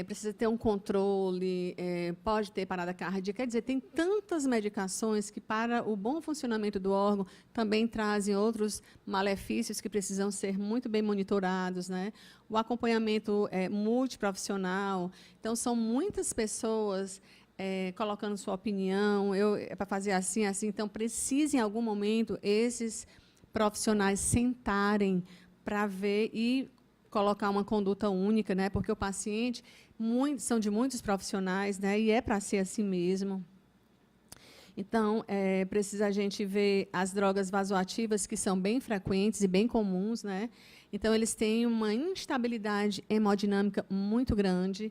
precisa ter um controle, pode ter parada cardíaca. Quer dizer, tem tantas medicações que, para o bom funcionamento do órgão, também trazem outros malefícios que precisam ser muito bem monitorados, né? O acompanhamento multiprofissional. Então, são muitas pessoas colocando sua opinião, para fazer assim, assim. Então, precisa, em algum momento, esses profissionais sentarem para ver e colocar uma conduta única, né? Porque o paciente são de muitos profissionais, né? E é para ser assim mesmo. Então, precisa a gente ver as drogas vasoativas, que são bem frequentes e bem comuns, né? Então, eles têm uma instabilidade hemodinâmica muito grande.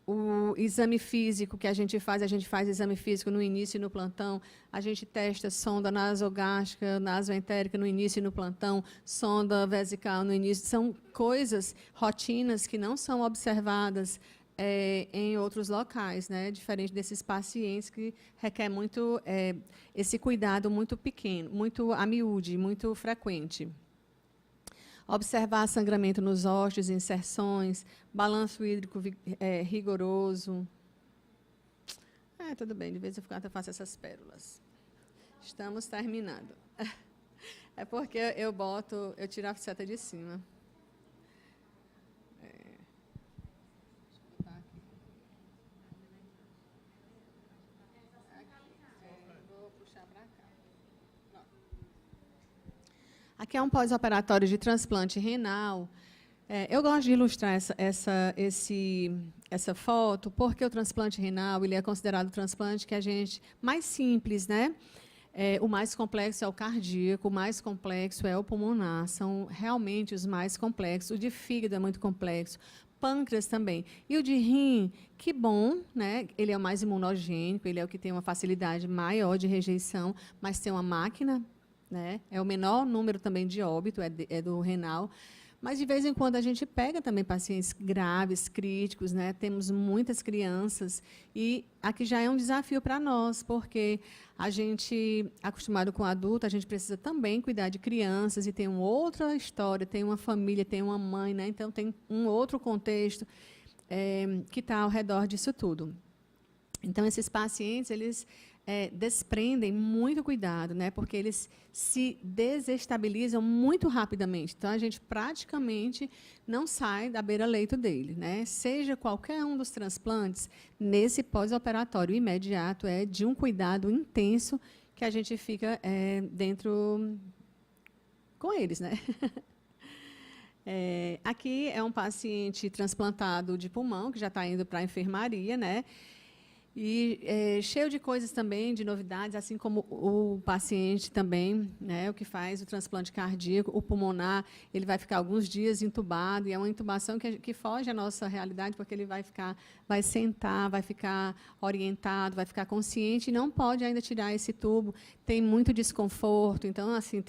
O exame físico que a gente faz exame físico no início e no plantão, a gente testa sonda nasogástrica, nasoentérica no início e no plantão, sonda vesical no início. São coisas, rotinas que não são observadas em outros locais, né? Diferente desses pacientes que requer muito esse cuidado muito pequeno, muito a miúde, muito frequente. Observar sangramento nos ossos, inserções, balanço hídrico rigoroso. Tudo bem, de vez em quando eu faço essas pérolas. Estamos terminando. É porque eu tiro a seta de cima. Vou puxar para cá. Aqui é um pós-operatório de transplante renal. Eu gosto de ilustrar essa foto, porque o transplante renal ele é considerado o transplante que a gente mais simples, né? O mais complexo é o cardíaco, o mais complexo é o pulmonar. São realmente os mais complexos. O de fígado é muito complexo. Pâncreas também. E o de rim, que bom, né? Ele é o mais imunogênico, ele é o que tem uma facilidade maior de rejeição, mas tem uma máquina, né? É o menor número também de óbito, é do renal. Mas, de vez em quando, a gente pega também pacientes graves, críticos, né? Temos muitas crianças. E aqui já é um desafio para nós, porque a gente, acostumado com adulto, a gente precisa também cuidar de crianças e tem uma outra história, tem uma família, tem uma mãe, né? Então, tem um outro contexto que está ao redor disso tudo. Então, esses pacientes, eles desprendem muito cuidado, né? Porque eles se desestabilizam muito rapidamente. Então, a gente praticamente não sai da beira-leito dele, né? Seja qualquer um dos transplantes, nesse pós-operatório imediato, é de um cuidado intenso que a gente fica dentro com eles, né? Aqui é um paciente transplantado de pulmão, que já está indo para a enfermaria, né? E cheio de coisas também, de novidades, assim como o paciente também, né, o que faz o transplante cardíaco, o pulmonar, ele vai ficar alguns dias entubado, e é uma intubação que foge à nossa realidade, porque ele vai sentar, vai ficar orientado, vai ficar consciente, e não pode ainda tirar esse tubo, tem muito desconforto, então, assim,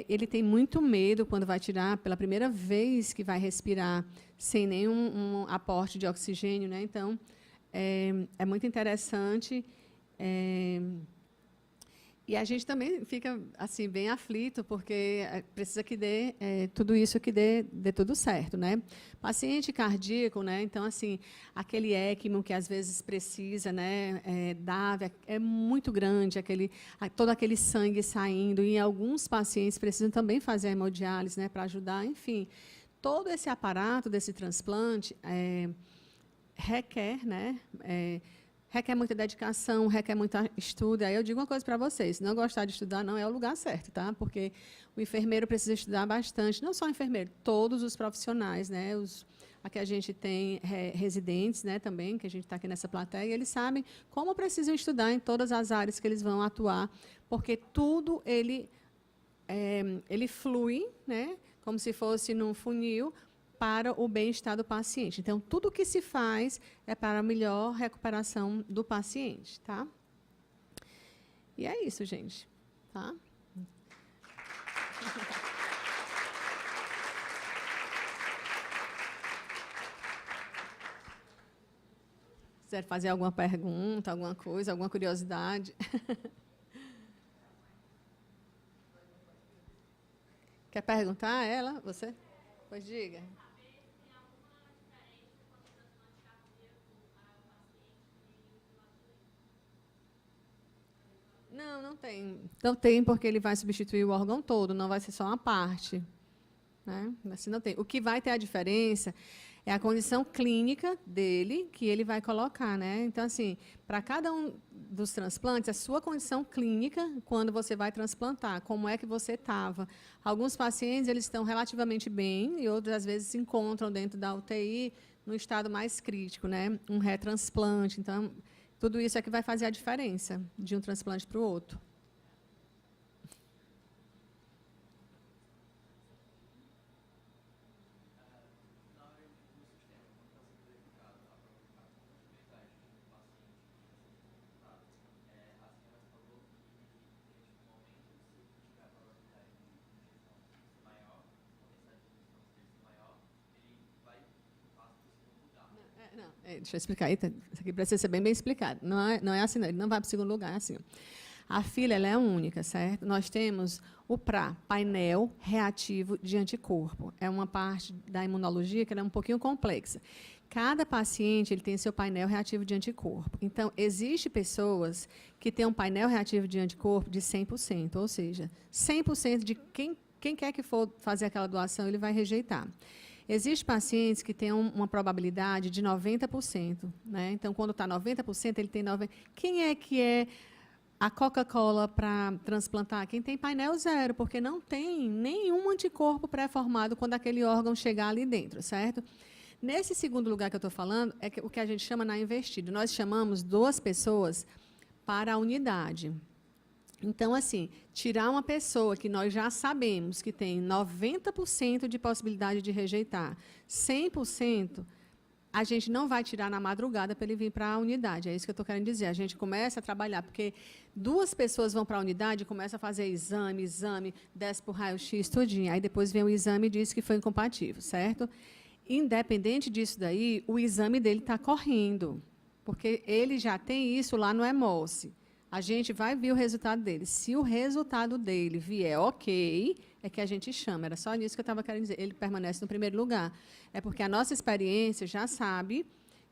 ele tem muito medo quando vai tirar, pela primeira vez que vai respirar, sem nenhum aporte de oxigênio, né, então... É muito interessante. E a gente também fica assim, bem aflito, porque precisa que dê tudo isso, que dê tudo certo, né? Paciente cardíaco, né? Então, assim, aquele ECMO que às vezes precisa, né? Dar, é muito grande, todo aquele sangue saindo. E alguns pacientes precisam também fazer a hemodiálise, né? Para ajudar, enfim. Todo esse aparato desse transplante requer, né? Requer muita dedicação, requer muito estudo. Aí eu digo uma coisa para vocês: se não gostar de estudar, não é o lugar certo, tá? Porque o enfermeiro precisa estudar bastante, não só o enfermeiro, todos os profissionais, né? Aqui a gente tem residentes, né? Também, que a gente está aqui nessa plateia, e eles sabem como precisam estudar em todas as áreas que eles vão atuar, porque tudo ele flui, né? Como se fosse num funil, para o bem-estar do paciente. Então, tudo o que se faz é para a melhor recuperação do paciente, tá? E é isso, gente, tá? Quiser fazer alguma pergunta, alguma coisa, alguma curiosidade? Quer perguntar a ela, você? Pois diga. Não, não tem. Não tem, porque ele vai substituir o órgão todo, não vai ser só uma parte. Né? Assim não tem. O que vai ter a diferença é a condição clínica dele, que ele vai colocar. Né? Então, assim, para cada um dos transplantes, a sua condição clínica, quando você vai transplantar, como é que você estava. Alguns pacientes eles estão relativamente bem, e outros, às vezes, se encontram dentro da UTI no estado mais crítico, né? Um retransplante. Então, tudo isso é que vai fazer a diferença de um transplante para o outro. Deixa eu explicar. Isso aqui precisa ser bem explicado. Não é assim, não. Ele não vai para o segundo lugar, é assim. A fila ela é única, certo? Nós temos o PRA, painel reativo de anticorpo. É uma parte da imunologia que ela é um pouquinho complexa. Cada paciente ele tem seu painel reativo de anticorpo. Então, existem pessoas que têm um painel reativo de anticorpo de 100%, ou seja, 100% de quem quer que for fazer aquela doação, ele vai rejeitar. Existem pacientes que têm uma probabilidade de 90%. Né? Então, quando está 90%, ele tem 90%. Quem é que é a Coca-Cola para transplantar? Quem tem painel zero, porque não tem nenhum anticorpo pré-formado quando aquele órgão chegar ali dentro, certo? Nesse segundo lugar que eu estou falando, é o que a gente chama na investida. Nós chamamos 2 pessoas para a unidade. Então, assim, tirar uma pessoa que nós já sabemos que tem 90% de possibilidade de rejeitar, 100%, a gente não vai tirar na madrugada para ele vir para a unidade. É isso que eu estou querendo dizer. A gente começa a trabalhar, porque 2 pessoas vão para a unidade e começam a fazer exame, desce para o raio-x, tudinho. Aí depois vem o exame e diz que foi incompatível, certo? Independente disso daí, o exame dele está correndo, porque ele já tem isso lá no Hemose. A gente vai ver o resultado dele. Se o resultado dele vier ok, é que a gente chama. Era só nisso que eu estava querendo dizer. Ele permanece no primeiro lugar. É porque a nossa experiência já sabe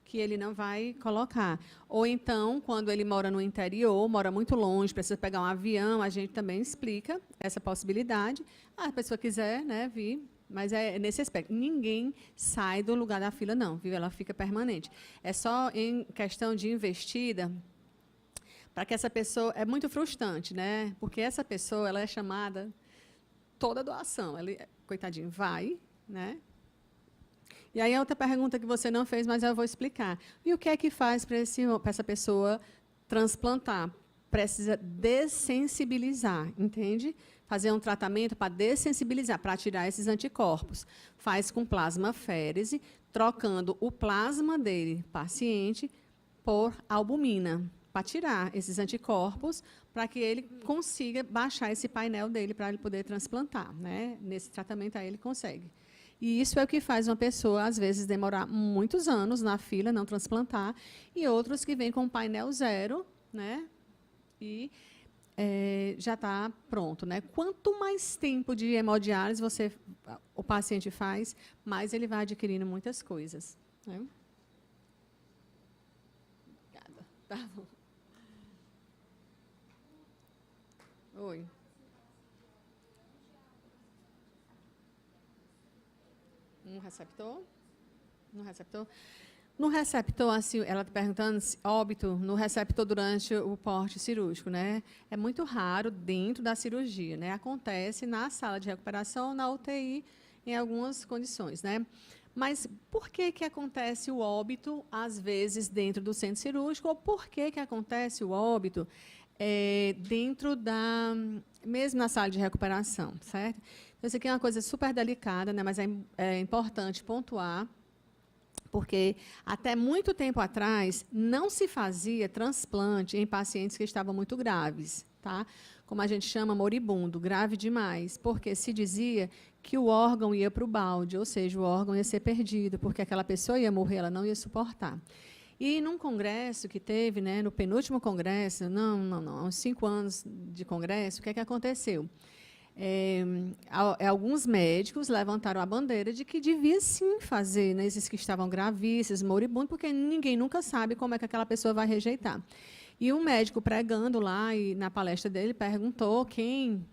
que ele não vai colocar. Ou então, quando ele mora no interior, mora muito longe, precisa pegar um avião, a gente também explica essa possibilidade. A pessoa quiser, né, vir, mas é nesse aspecto. Ninguém sai do lugar da fila, não, viu? Ela fica permanente. É só em questão de investida, para que essa pessoa... É muito frustrante, né? Porque essa pessoa ela é chamada toda doação. Ele, coitadinho, vai, né? E aí, a outra pergunta que você não fez, mas eu vou explicar. E o que é que faz para essa pessoa transplantar? Precisa dessensibilizar, entende? Fazer um tratamento para dessensibilizar, para tirar esses anticorpos. Faz com plasmaférese, trocando o plasma dele, paciente, por albumina, para tirar esses anticorpos, para que ele consiga baixar esse painel dele, para ele poder transplantar, né? Nesse tratamento, aí ele consegue. E isso é o que faz uma pessoa, às vezes, demorar muitos anos na fila, não transplantar, e outros que vêm com um painel zero, né? E já está pronto, né? Quanto mais tempo de hemodiálise o paciente faz, mais ele vai adquirindo muitas coisas, né? Obrigada. Tá bom. Oi. Um receptor? No receptor? No receptor, assim, ela está perguntando se óbito no receptor durante o porte cirúrgico, né? É muito raro dentro da cirurgia, né? Acontece na sala de recuperação, na UTI, em algumas condições, né? Mas por que que acontece o óbito, às vezes, dentro do centro cirúrgico, ou por que que acontece o óbito dentro mesmo na sala de recuperação, certo? Então, isso aqui é uma coisa super delicada, né? Mas é importante pontuar, porque até muito tempo atrás não se fazia transplante em pacientes que estavam muito graves, tá? Como a gente chama, moribundo, grave demais, porque se dizia que o órgão ia para o balde, ou seja, o órgão ia ser perdido, porque aquela pessoa ia morrer, ela não ia suportar. E num congresso que teve, né, no penúltimo congresso, há uns 5 anos de congresso, o que é que aconteceu? Alguns médicos levantaram a bandeira de que devia sim fazer, né, esses que estavam gravíssimos, moribundos, porque ninguém nunca sabe como é que aquela pessoa vai rejeitar. E um médico pregando lá, e na palestra dele, perguntou quem,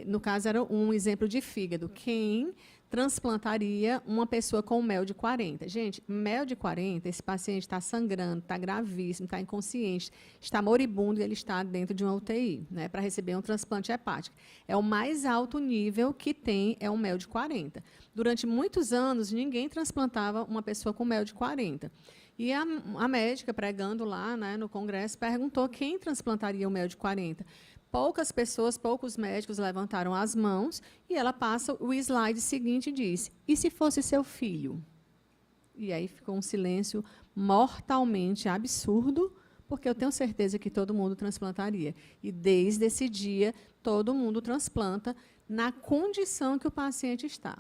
no caso era um exemplo de fígado, quem transplantaria uma pessoa com mel de 40. Gente, mel de 40, esse paciente está sangrando, está gravíssimo, está inconsciente, está moribundo e ele está dentro de uma UTI, né, para receber um transplante hepático. É o mais alto nível que tem, é um mel de 40. Durante muitos anos, ninguém transplantava uma pessoa com mel de 40. E a médica, pregando lá, né, no congresso, perguntou quem transplantaria o mel de 40. Poucas pessoas, poucos médicos levantaram as mãos e ela passa o slide seguinte e diz: e se fosse seu filho? E aí ficou um silêncio mortalmente absurdo, porque eu tenho certeza que todo mundo transplantaria. E desde esse dia, todo mundo transplanta na condição que o paciente está.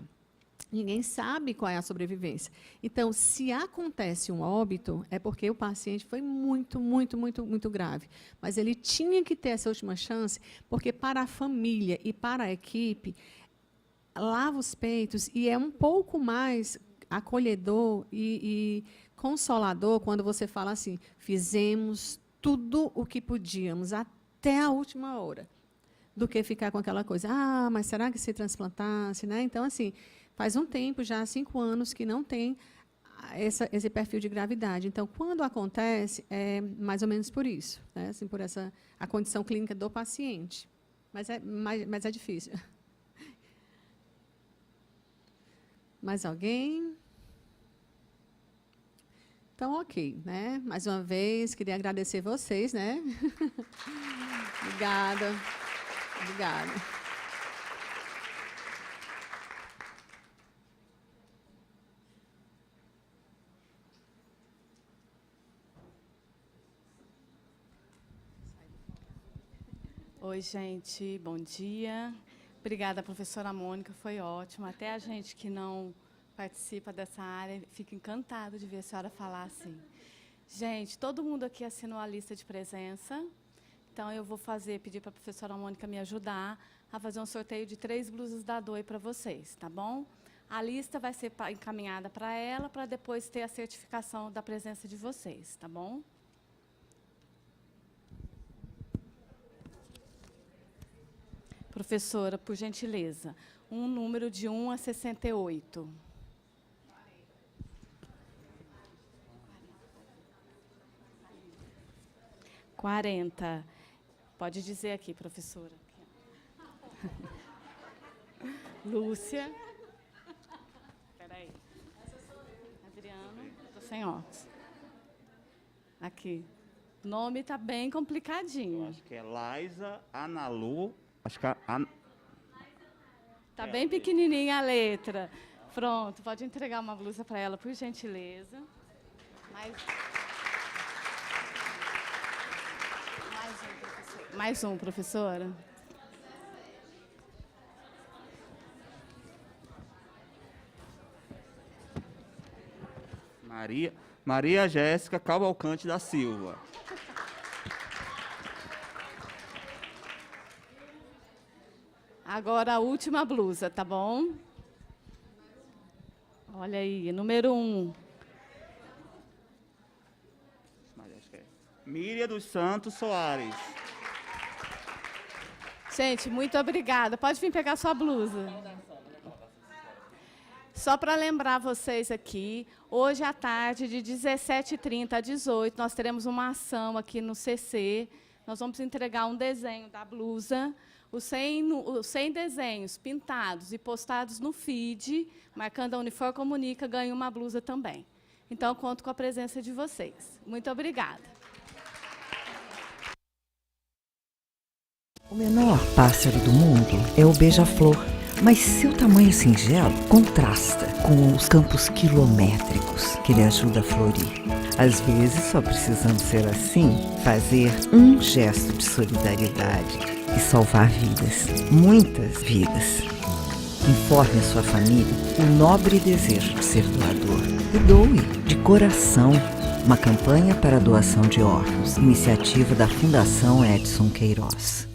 Ninguém sabe qual é a sobrevivência. Então, se acontece um óbito, é porque o paciente foi muito, muito, muito, muito grave. Mas ele tinha que ter essa última chance, porque para a família e para a equipe, lava os peitos e é um pouco mais acolhedor e consolador quando você fala assim, fizemos tudo o que podíamos até a última hora, do que ficar com aquela coisa, mas será que se transplantasse? Né? Então, assim, faz um tempo, já há 5 anos, que não tem esse perfil de gravidade. Então, quando acontece, é mais ou menos por isso, né? Assim, por a condição clínica do paciente. Mas é difícil. Mais alguém? Então, ok. Né? Mais uma vez, queria agradecer vocês. Né? Obrigada. Obrigada. Oi, gente, bom dia. Obrigada, professora Mônica, foi ótimo. Até a gente que não participa dessa área fica encantado de ver a senhora falar assim. Gente, todo mundo aqui assinou a lista de presença, então eu vou pedir para a professora Mônica me ajudar a fazer um sorteio de 3 blusas da DOI para vocês, tá bom? A lista vai ser encaminhada para ela, para depois ter a certificação da presença de vocês, tá bom? Professora, por gentileza, um número de 1 a 68. 40. Pode dizer aqui, professora. Lúcia. Espera aí. Adriano, estou sem óculos. Aqui. O nome está bem complicadinho. Acho que é Laisa Analu. Acho que Está bem pequenininha a letra. Pronto, pode entregar uma blusa para ela, por gentileza. Mais um, professora. Maria Jéssica Cavalcante da Silva. Agora a última blusa, tá bom? Olha aí, número 1. Miriam dos Santos Soares. Gente, muito obrigada. Pode vir pegar sua blusa. Só para lembrar vocês aqui, hoje à tarde, de 17h30 a 18h, nós teremos uma ação aqui no CC. Nós vamos entregar um desenho da blusa. Os 100 desenhos pintados e postados no feed, marcando a Unifor Comunica, ganha uma blusa também. Então, conto com a presença de vocês. Muito obrigada. O menor pássaro do mundo é o beija-flor, mas seu tamanho singelo contrasta com os campos quilométricos que ele ajuda a florir. Às vezes, só precisamos ser assim, fazer um gesto de solidariedade e salvar vidas, muitas vidas. Informe a sua família o nobre desejo de ser doador e doe de coração. Uma campanha para a doação de órgãos, iniciativa da Fundação Edson Queiroz.